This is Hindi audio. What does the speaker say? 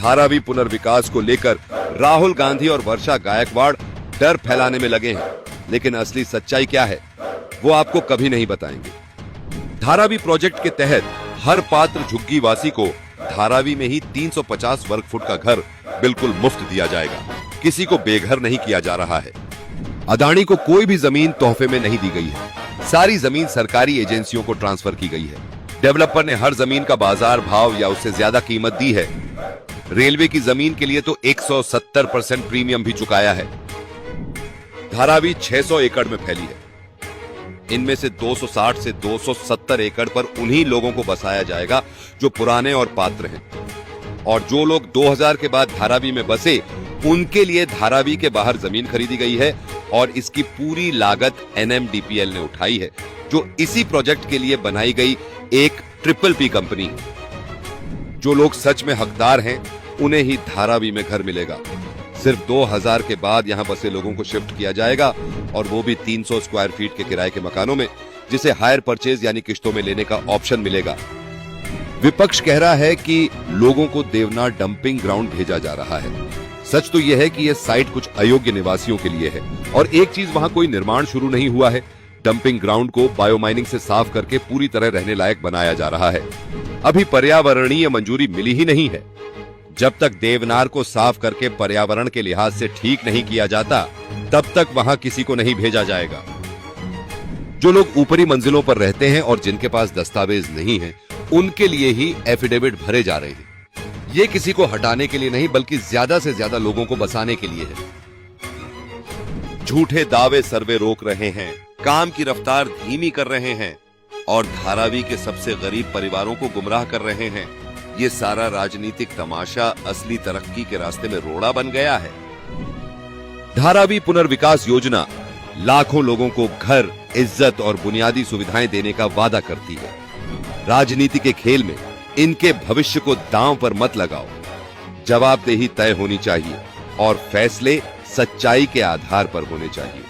धारावी पुनर्विकास को लेकर राहुल गांधी और वर्षा गायकवाड़ डर फैलाने में लगे हैं, लेकिन असली सच्चाई क्या है वो आपको कभी नहीं बताएंगे। धारावी प्रोजेक्ट के तहत हर पात्र झुग्गी वासी को धारावी में ही 350 वर्ग फुट का घर बिल्कुल मुफ्त दिया जाएगा। किसी को बेघर नहीं किया जा रहा है। अदानी को कोई भी जमीन तोहफे में नहीं दी गई है। सारी जमीन सरकारी एजेंसियों को ट्रांसफर की गई है। डेवलपर ने हर जमीन का बाजार भाव या उससे ज्यादा कीमत दी है। रेलवे की जमीन के लिए तो 170% प्रीमियम भी चुकाया है। धारावी 600 एकड़ में फैली है। इनमें से 260 से 270 एकड़ पर उन्हीं लोगों को बसाया जाएगा जो पुराने और पात्र हैं, और जो लोग 2000 के बाद धारावी में बसे उनके लिए धारावी के बाहर जमीन खरीदी गई है और इसकी पूरी लागत NMDPL ने उठाई है, जो इसी प्रोजेक्ट के लिए बनाई गई एक PPP कंपनी है। जो लोग सच में हकदार हैं उन्हें ही धारावी में घर मिलेगा। सिर्फ 2000 के बाद यहां बसे लोगों को शिफ्ट किया जाएगा, और वो भी 300 स्क्वायर फीट के किराए के मकानों में, जिसे हायर परचेज यानी किश्तों में लेने का ऑप्शन मिलेगा। विपक्ष कह रहा है कि लोगों को देवनार डंपिंग ग्राउंड भेजा जा रहा है। सच तो यह है कि यह साइट कुछ अयोग्य निवासियों के लिए है, और एक चीज वहां कोई निर्माण शुरू नहीं हुआ है। डंपिंग ग्राउंड को बायोमाइनिंग से साफ करके पूरी तरह रहने लायक बनाया जा रहा है। अभी पर्यावरणीय मंजूरी मिली ही नहीं है। जब तक देवनार को साफ करके पर्यावरण के लिहाज से ठीक नहीं किया जाता, तब तक वहां किसी को नहीं भेजा जाएगा। जो लोग ऊपरी मंजिलों पर रहते हैं और जिनके पास दस्तावेज नहीं है, उनके लिए ही एफिडेविट भरे जा रहे हैं। ये किसी को हटाने के लिए नहीं, बल्कि ज्यादा से ज्यादा लोगों को बसाने के लिए है। झूठे दावे सर्वे रोक रहे हैं, काम की रफ्तार धीमी कर रहे हैं, और धारावी के सबसे गरीब परिवारों को गुमराह कर रहे हैं। ये सारा राजनीतिक तमाशा असली तरक्की के रास्ते में रोड़ा बन गया है। धारावी पुनर्विकास योजना लाखों लोगों को घर, इज्जत और बुनियादी सुविधाएं देने का वादा करती है। राजनीति के खेल में इनके भविष्य को दांव पर मत लगाओ। जवाबदेही तय होनी चाहिए और फैसले सच्चाई के आधार पर होने चाहिए।